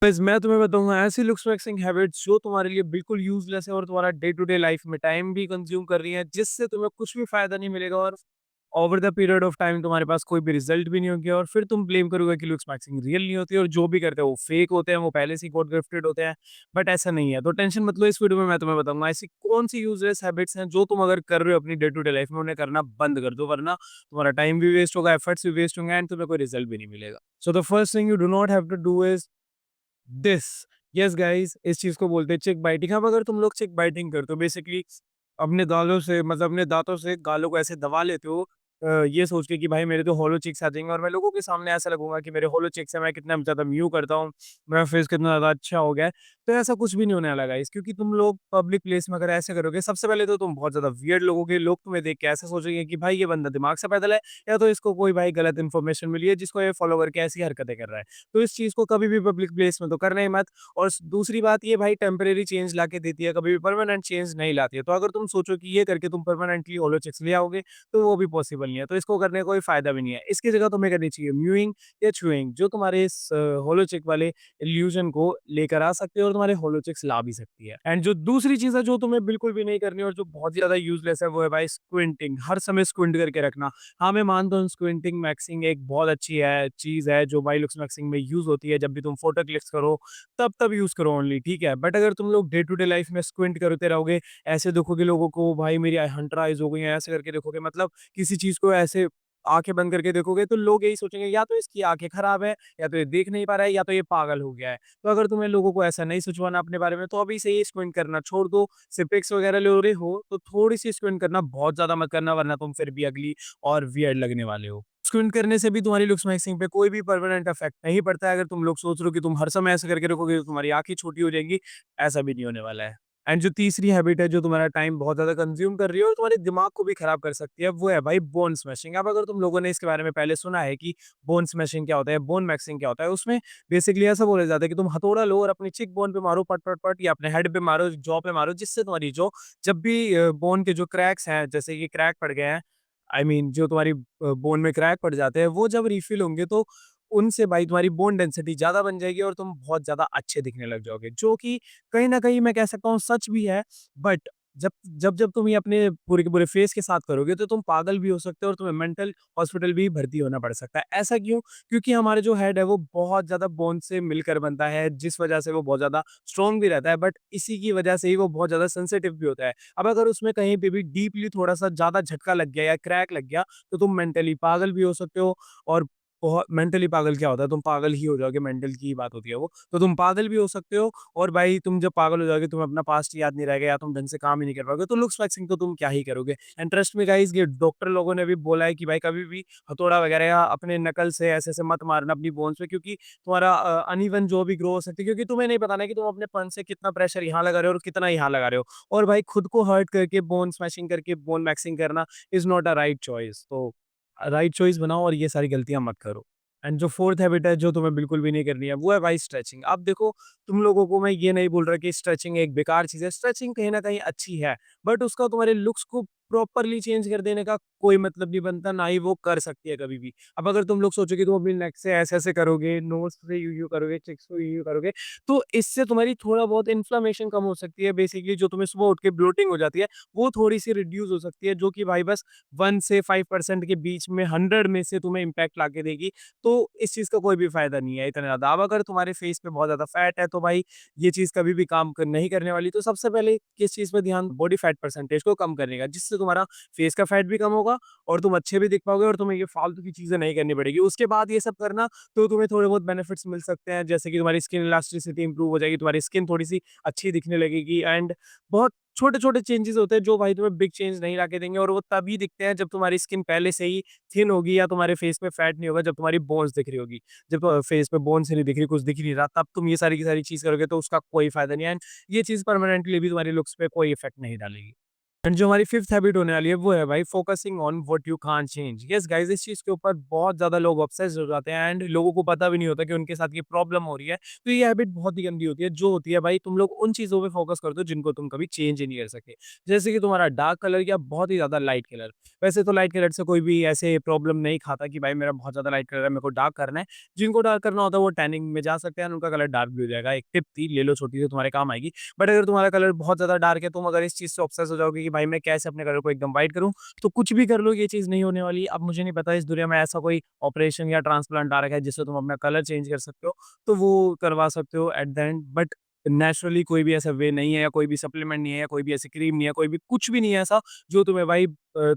Guys मैं तुम्हें बताऊँगा ऐसी लुक्स वैक्सिंग हैबिट्स जो तुम्हारे लिए बिल्कुल यूज़लेस है और तुम्हारा डे टू डे लाइफ में टाइम भी कंज़्यूम कर रही है, जिससे तुम्हें कुछ भी फ़ायदा नहीं मिलेगा और over the period of time तुम्हारे पास कोई भी रिज़ल्ट भी नहीं होंगे और फिर तुम ब्लेम करोगे कि लुक्स वैक्सिंग रियल नहीं होती और जो भी करते हैं वो फेक होते हैं, वो पहले से ही गॉट गिफ्टेड होते हैं, बट ऐसा नहीं है। तो टेंशन मत लो, इस वीडियो में मैं तुम्हें बताऊँगा ऐसी कौन-सी यूज़लेस हैबिट्स हैं जो तुम अगर कर रहे हो अपनी डे टू डे लाइफ में, उन्हें करना बंद कर दो, वरना तुम्हारा टाइम भी वेस्ट होगा, एफर्ट्स भी वेस्ट होंगे एंड तुम्हें कोई रिज़ल्ट भी नहीं मिलेगा। So the first thing you do not have to do is this. Yes guys, इस चीज को बोलते हैं चिक बाइटिंग। अब अगर तुम लोग चिक बाइटिंग करते हो, बेसिकली अपने गालों से मतलब अपने दांतों से गालों को ऐसे दबा लेते हो, ये सोच के कि भाई मेरे तो होलो चिक्स आ जाएंगे और मैं लोगों के सामने ऐसा लगूंगा कि मेरे होलो चिक्स है, मैं कितना ज्यादा म्यू करता हूँ, मेरा फेस कितना ज्यादा अच्छा हो गया है। तो ऐसा कुछ भी नहीं होने वाला गाइस, क्योंकि तुम लोग पब्लिक प्लेस में अगर ऐसे करोगे, सबसे पहले तो तुम बहुत ज्यादा वियर्ड लोगोगे। लोग तुम्हें देख के ऐसे सोचेंगे कि भाई ये बंदा दिमाग से पैदल है, या तो इसको कोई भाई गलत इन्फॉर्मेशन मिली है जिसको ये फॉलो करके ऐसी हरकतें कर रहा है। तो इस चीज को कभी भी पब्लिक प्लेस में तो करना ही मत। और दूसरी बात ये भाई टेम्परेरी चेंज लाके देती है, कभी भी परमानेंट चेंज नहीं लाती है। तो अगर तुम सोचो कि ये करके तुम परमानेंटली होलो चिक्स ले आओगे, तो वो भी पॉसिबल नहीं है। तो इसको करने का कोई फायदा भी नहीं है। इसकी जगह तुम्हें करनी चाहिए म्यूइंग या च्यूइंग, जो तुम्हारे इस होलो चिक वाले इल्यूजन को लेकर आ सकती है और तुम्हारे होलो चिक्स ला भी सकती है। एंड जो दूसरी चीज है जो तुम्हें बिल्कुल भी नहीं करनी और जो बहुत ज्यादा यूजलेस है, वो है भाई स्क्विंटिंग। हर समय स्क्विंट करके रखना। हाँ, मैं मानता हूँ स्क्विंटिंग मैक्सिंग एक बहुत अच्छी है चीज है जो भाई लुक्स मैक्सिंग में यूज होती है। जब भी तुम फोटो क्लिक्स करो तब यूज़ करो ओनली, ठीक है। बट अगर तुम लोग डे टू डे लाइफ में स्क्विंट करते रहोगे, ऐसे देखोगे लोगों को, भाई मेरी हंटर आइज़ हो गई हैं, ऐसे करके देखोगे, मतलब किसी चीज़ को ऐसे आँखें बंद करके देखोगे, तो लोग यही सोचेंगे या तो इसकी आँखें खराब है, या तो ये देख नहीं पा रहा है, या तो ये पागल हो गया है। तो अगर तुम्हें लोगों को ऐसा नहीं सोचवाना अपने बारे में, तो अभी से ही स्क्विंट करना छोड़ दो। सिर्फ पिक्स वगैरह ले रहे हो, तो थोड़ी-सी स्क्विंट करना, बहुत ज़्यादा मत करना, वरना तुम फिर भी अगली और वियर्ड लगने वाले हो। स्क्विंट करने से भी तुम्हारी लुक्स मैक्सिंग पे कोई भी परमानेंट इफेक्ट नहीं पड़ता है। अगर तुम लोग सोच रहे हो कि तुम हर समय ऐसा करके रखोगे तो तुम्हारी आँखें छोटी हो जाएँगी, ऐसा भी नहीं होने वाला है। एंड जो तीसरी हैबिट है जो तुम्हारा टाइम बहुत ज़्यादा कंज़्यूम कर रही है और तुम्हारे दिमाग को भी खराब कर सकती है, वो है भाई बोन स्मैशिंग। अब अगर तुम लोगों ने इसके बारे में पहले सुना है कि बोन स्मैशिंग क्या होता है, बोन मैक्सिंग क्या होता है, उसमें बेसिकली ऐसा बोला जाता है कि तुम हथौड़ा लो और अपनी चिक बोन पे मारो पट, पट, पट, या अपने हेड पे मारो, जॉ पे मारो, जिससे तुम्हारी जॉ, जब भी बोन के जो क्रैक्स हैं, जैसे कि क्रैक पड़ गए हैं, आई मीन जो तुम्हारी बोन में क्रैक पड़ जाते हैं, वो जब रिफिल होंगे, तो उनसे भाई तुम्हारी बोन डेंसिटी ज़्यादा बन जाएगी और तुम बहुत ज़्यादा अच्छे दिखने लग जाओगे। जो कि कहीं न कहीं मैं कह सकता हूँ सच भी है, बट जब जब तुम ये अपने पूरे के पूरे फेस के साथ करोगे, तो तुम पागल भी हो सकते हो और तुम्हें मेंटल हॉस्पिटल भी भर्ती होना पड़ सकता है। ऐसा क्यों? क्योंकि हमारा जो हेड है वो बहुत ज़्यादा बोन से मिलकर बनता है, जिस वजह से वो बहुत ज़्यादा स्ट्रॉन्ग भी रहता है, बट इसी की वजह से ही वो बहुत ज़्यादा सेंसिटिव भी होता है। अब अगर उसमें कहीं पे भी डीपली थोड़ा-सा ज़्यादा झटका लग गया या क्रैक लग गया, तो तुम मेंटली पागल भी हो सकते हो। और बहुत मेंटली पागल क्या होता है? तुम पागल ही हो जाओगे, मेंटल की ही बात होती है वो। तो तुम पागल भी हो सकते हो और भाई तुम जब पागल हो जाओगे, तुम्हें अपना पास्ट याद नहीं रहेगा या तुम ढंग से काम ही नहीं कर पाओगे, तो लुक्स वैक्सिंग तो तुम क्या ही करोगे। एंड ट्रस्ट मी गाइस, ये डॉक्टर लोगों ने भी बोला है कि भाई कभी भी हथौड़ा वगैरह या अपने नकल से ऐसे-ऐसे मत मारना अपनी बोन्स पे, क्योंकि तुम्हारा अनइवन जो भी ग्रो हो सकती है, क्योंकि तुम्हें नहीं पता ना कि तुम अपने पन से कितना प्रेशर यहाँ लगा रहे हो और कितना यहाँ लगा रहे हो। और भाई खुद को हर्ट करके बोन स्मैशिंग करके बोन वैक्सिंग करना is not a right choice. तो राइट चॉइस बनाओ और ये सारी गलतियाँ मत करो। एंड जो फोर्थ हैबिट है जो तुम्हें बिल्कुल भी नहीं करनी है, वो है भाई स्ट्रेचिंग। अब देखो, तुम लोगों को मैं ये नहीं बोल रहा कि स्ट्रेचिंग एक बेकार चीज़ है, स्ट्रेचिंग कहीं न कहीं अच्छी है, बट उसका तुम्हारे लुक्स को प्रॉपर्ली चेंज कर देने का कोई मतलब नहीं बनता, ना ही वो कर सकती है कभी भी। अब अगर तुम लोग सोचो कि तुम अपनी नेक से ऐसे-ऐसे करोगे, नोज़ से यूँ-यूँ करोगे, चिक्स को यूँ-यूँ करोगे, तो इससे तुम्हारी थोड़ा बहुत इन्फ्लेमेशन कम हो सकती है। बेसिकली जो तुम्हें सुबह उठ के ब्लोटिंग हो जाती है, वो थोड़ी-सी रिड्यूस हो सकती है, जो कि भाई बस 1 से 5% के बीच में 100 में से तुम्हें इम्पैक्ट ला के देगी। तो इस चीज़ का कोई भी फ़ायदा नहीं है इतना ज़्यादा। अब अगर तुम्हारे फेस पे बहुत ज़्यादा फैट है, तो भाई ये चीज़ कभी भी काम नहीं करने वाली। तो सबसे पहले किस चीज़ पे ध्यान, बॉडी फैट परसेंटेज को कम करने का, जिससे तुम्हारा फेस का फैट भी कम होगा और तुम अच्छे भी दिख पाओगे और तुम्हें ये फालतू की चीज़ें नहीं करनी पड़ेगी। उसके बाद ये सब करना, तो तुम्हें थोड़े बहुत बेनिफिट्स मिल सकते हैं, जैसे कि तुम्हारी स्किन इलास्टिसिटी इंप्रूव हो जाएगी, तुम्हारी स्किन थोड़ी-सी अच्छी दिखने लगेगी। एंड बहुत छोटे-छोटे चेंजेस होते हैं जो भाई तुम्हें बिग चेंज नहीं लाके देंगे, और वो तभी दिखते हैं जब तुम्हारी स्किन पहले से ही थिन होगी या तुम्हारे फेस पे फैट नहीं होगा, जब तुम्हारी बोन्स दिख रही होगी। जब फेस पे बोन्स ही नहीं दिख रही, कुछ दिख नहीं रहा, तब तुम ये सारी की सारी चीज़ करोगे, तो उसका कोई फ़ायदा नहीं है। एंड ये चीज़ परमानेंटली भी तुम्हारे लुक्स पे कोई इफ़ेक्ट नहीं डालेगी। एंड जो हमारी फिफ्थ हैबिट होने वाली है वो है भाई focusing on what you can't change. Yes guys, इस चीज के ऊपर बहुत ज्यादा लोग ऑब्सेस्ड हो जाते हैं एंड लोगों को पता भी नहीं होता कि उनके साथ ये प्रॉब्लम हो रही है। तो ये हैबिट बहुत ही गंदी होती है, जो होती है भाई तुम लोग उन चीजों पे फोकस करते हो जिनको तुम कभी चेंज ही नहीं कर सके। जैसे कि तुम्हारा डार्क कलर या बहुत ही ज्यादा लाइट कलर। वैसे तो लाइट कलर से कोई भी ऐसे प्रॉब्लम नहीं खाता कि भाई मेरा बहुत ज्यादा लाइट कलर है, मेरे को डार्क करना है। जिनको डार्क करना होता है वो टैनिंग में जा सकते हैं, उनका कलर डार्क भी हो जाएगा। एक टिप थी, ले लो छोटी सी, तुम्हारे काम आएगी। बट अगर तुम्हारा कलर बहुत ज़्यादा डार्क है, तुम अगर इस चीज़ से ऑब्सेस हो जाओगे कि भाई मैं कैसे अपने कलर को एकदम व्हाइट करूँ, तो कुछ भी कर लो ये चीज़ नहीं होने वाली। अब मुझे नहीं पता इस दुनिया में ऐसा कोई ऑपरेशन या ट्रांसप्लांट आ रखा है जिससे तुम अपना कलर चेंज कर सकते हो, तो वो करवा सकते हो at the end. But naturally कोई भी ऐसा वे नहीं है या कोई भी सप्लीमेंट नहीं है या कोई भी ऐसी क्रीम नहीं है, कोई भी कुछ भी नहीं है ऐसा जो तुम्हें भाई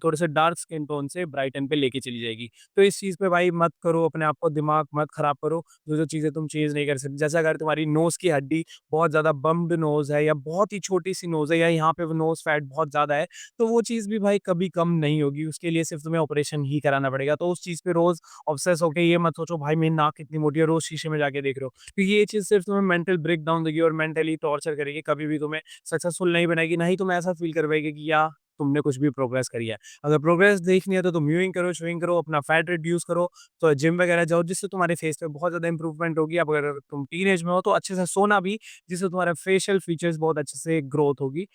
थोड़े से डार्क स्किन टोन से ब्राइटन पे लेके चली जाएगी। तो इस चीज़ पे भाई मत करो, अपने आप को दिमाग मत खराब करो, जो-जो चीज़ें तुम चेंज नहीं कर सकते। जैसे अगर तुम्हारी नोज़ की हड्डी बहुत ज़्यादा बम्प्ड नोज़ है या बहुत ही छोटी-सी नोज़ है या यहाँ पे वो नोज़ फैट बहुत ज़्यादा है, तो वो चीज़ भी भाई कभी कम नहीं होगी, उसके लिए सिर्फ़ तुम्हें ऑपरेशन ही कराना पड़ेगा। तो उस चीज़ पे रोज़ ऑब्सेस होके ये मत सोचो भाई मेरी नाक कितनी मोटी है, रोज़ शीशे में जाके देख रहे हो। क्योंकि ये चीज़ सिर्फ़ तुम्हें मेंटल ब्रेकडाउन देगी और मेंटली टॉर्चर करेगी, कभी भी तुम्हें सक्सेसफुल नहीं बनाएगी, ना ही तुम्हें ऐसा फ़ील करवाएगी कि या तुमने कुछ भी प्रोग्रेस करी है। अगर प्रोग्रेस देखनी है तो तुम यूइंग करो, शूइंग करो, अपना फैट रिड्यूस करो, तो जिम वगैरह जाओ जिससे तुम्हारे फेस पे बहुत ज़्यादा इंप्रूवमेंट होगी। अब अगर तुम टीनेज में हो तो अच्छे से सोना भी, जिससे तुम्हारा फेशियल फीचर्स बहुत अच्छे से ग्रोथ होगी।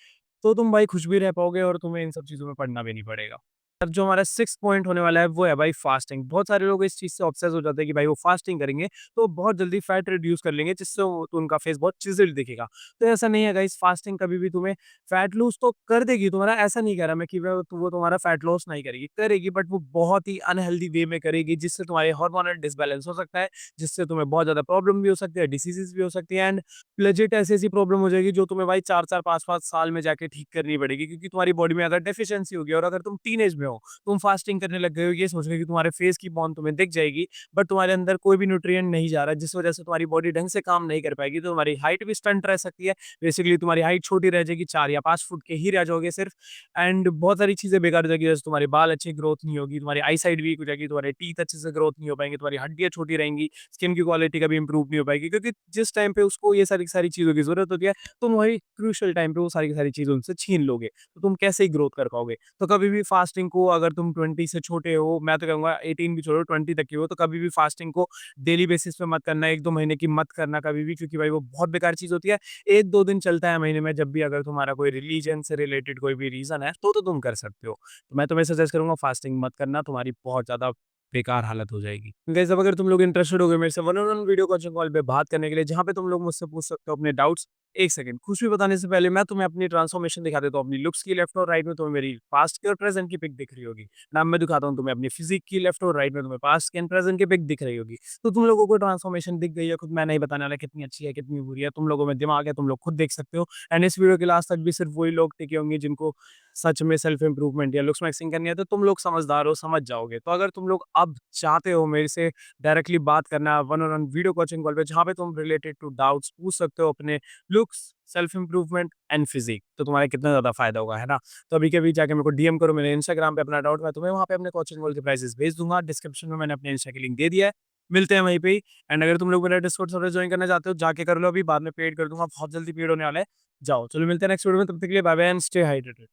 तो तुम भाई खुश भी रह पाओगे और तुम्हें इन सब चीज़ों में पड़ना भी नहीं पड़ेगा। अब जो हमारा 6th पॉइंट होने वाला है वो है भाई फास्टिंग। बहुत सारे लोग इस चीज़ से ऑब्सेस हो जाते हैं कि भाई वो फास्टिंग करेंगे तो बहुत जल्दी फैट रिड्यूस कर लेंगे, जिससे तो उनका फेस बहुत चिज़ल्ड दिखेगा। तो ऐसा नहीं है गाइस, फास्टिंग कभी भी तुम्हें फैट लूज़ तो कर देगी तुम्हारा, ऐसा नहीं कह रहा मैं कि वो तुम्हारा फैट लॉस नहीं करेगी, करेगी बट वो बहुत ही अनहेल्दी वे में करेगी, जिससे तुम्हारे हार्मोनल डिसबैलेंस हो सकता है, जिससे तुम्हें बहुत ज़्यादा प्रॉब्लम भी हो सकती है, डिसीज़ेज़ भी हो सकती है एंड लेजिट ऐसी-ऐसी प्रॉब्लम हो जाएगी जो तुम्हें भाई 4-4 5-5 साल में जाके ठीक करनी पड़ेगी, क्योंकि तुम्हारी बॉडी में अगर डेफिशिएंसी होगी और अगर तुम टीनेज में हो, तुम फास्टिंग करने लग गए हो ये सोच के कि तुम्हारे फेस की बॉन तुम्हें दिख जाएगी, बट तुम्हारे अंदर कोई भी न्यूट्रिएंट नहीं जा रहा, जिस वजह से तुम्हारी बॉडी ढंग से काम नहीं कर पाएगी, तो तुम्हारी हाइट भी स्टंट रह सकती है। बेसिकली तुम्हारी हाइट छोटी रह जाएगी, 4 या 5 फुट के ही रह जाओगे सिर्फ एंड बहुत सारी चीज़ें बेकार हो जाएगी, जैसे तुम्हारे बाल अच्छी ग्रोथ नहीं होगी, तुम्हारी आई साइट वीक हो जाएगी, तुम्हारे टीथ अच्छे से ग्रोथ नहीं हो पाएंगे, तुम्हारी हड्डियाँ छोटी रहेंगी, स्किन की क्वालिटी कभी इंप्रूव नहीं हो पाएगी, क्योंकि जिस टाइम पे उसको ये सारी सारी चीज़ों की ज़रूरत होती है, तुम वही क्रूशियल टाइम पे वो सारी की सारी चीज़ें उनसे छीन लोगे, तो तुम कैसे ही ग्रोथ कर पाओगे? तो कभी भी फास्टिंग को, अगर तुम 20 से छोटे हो, मैं तो कहूँगा 18 भी छोड़ो 20 तक के हो, तो कभी भी फास्टिंग को डेली बेसिस पे मत करना, 1-2 महीने की मत करना कभी भी, क्योंकि भाई वो बहुत बेकार चीज़ होती है। 1-2 दिन चलता है महीने में, जब भी अगर तुम्हारा कोई रिलीजन से रिलेटेड कोई भी रीज़न है, तो तुम कर सकते हो। तो मैं तुम्हें सजेस्ट करूँगा फास्टिंग मत करना, तुम्हारी बहुत ज़्यादा बेकार हालत हो जाएगी। गाइस, अब अगर तुम लोग इंटरेस्टेड हो गए मेरे से one on one video coaching call पे बात करने के लिए, जहाँ पे तुम लोग मुझसे पूछ सकते हो अपने डाउट्स। 1 सेकंड, कुछ भी बताने से पहले मैं तुम्हें अपनी ट्रांसफॉर्मेशन दिखा देता हूँ। अपनी लुक्स की लेफ्ट और राइट में तुम्हें मेरी पास्ट की और प्रेजेंट की पिक दिख रही होगी। नाम मैं दिखाता हूँ तुम्हें अपनी फिजिक की लेफ्ट और राइट में तुम्हें पास्ट की एंड प्रेजेंट की पिक दिख रही होगी। तो तुम लोगों को ट्रांसफॉर्मेशन दिख गई है, खुद मैं नहीं बताने वाला कितनी अच्छी है, कितनी बुरी है। तुम लोगों में दिमाग है, तुम लोग खुद देख सकते हो एंड इस वीडियो के लास्ट तक भी सिर्फ वही लोग टिके होंगे जिनको सच में सेल्फ इंप्रूवमेंट या लुक्स मैक्सिंग करनी है, तो तुम लोग समझदार हो, समझ जाओगे। तो अगर तुम लोग अब चाहते हो मेरे से डायरेक्टली बात करना one on one video coaching call पे, जहाँ पे तुम रिलेटेड टू डाउट्स पूछ सकते हो अपने looks, self improvement and physique, तो तुम्हारा कितना ज़्यादा फायदा होगा, है ना? तो अभी के अभी जाके मेरे को डीएम करो मेरे इंस्टाग्राम पे अपना डाउट, मैं तुम्हें वहाँ पे अपने कोचिंग कॉल के प्राइसेस भेज दूँगा। डिस्क्रिप्शन में मैंने अपने इंस्टा की लिंक दे दिया है। मिलते हैं वहीं पे ही एंड अगर तुम लोग मेरा डिस्कॉर्ड सर्वर जॉइन करना चाहते हो, जाके कर लो अभी, बाद में पेड कर दूँगा, बहुत जल्दी पेड होने वाला है। जाओ, चलो मिलते हैं नेक्स्ट वीडियो में, तब तक के लिए bye bye and stay hydrated.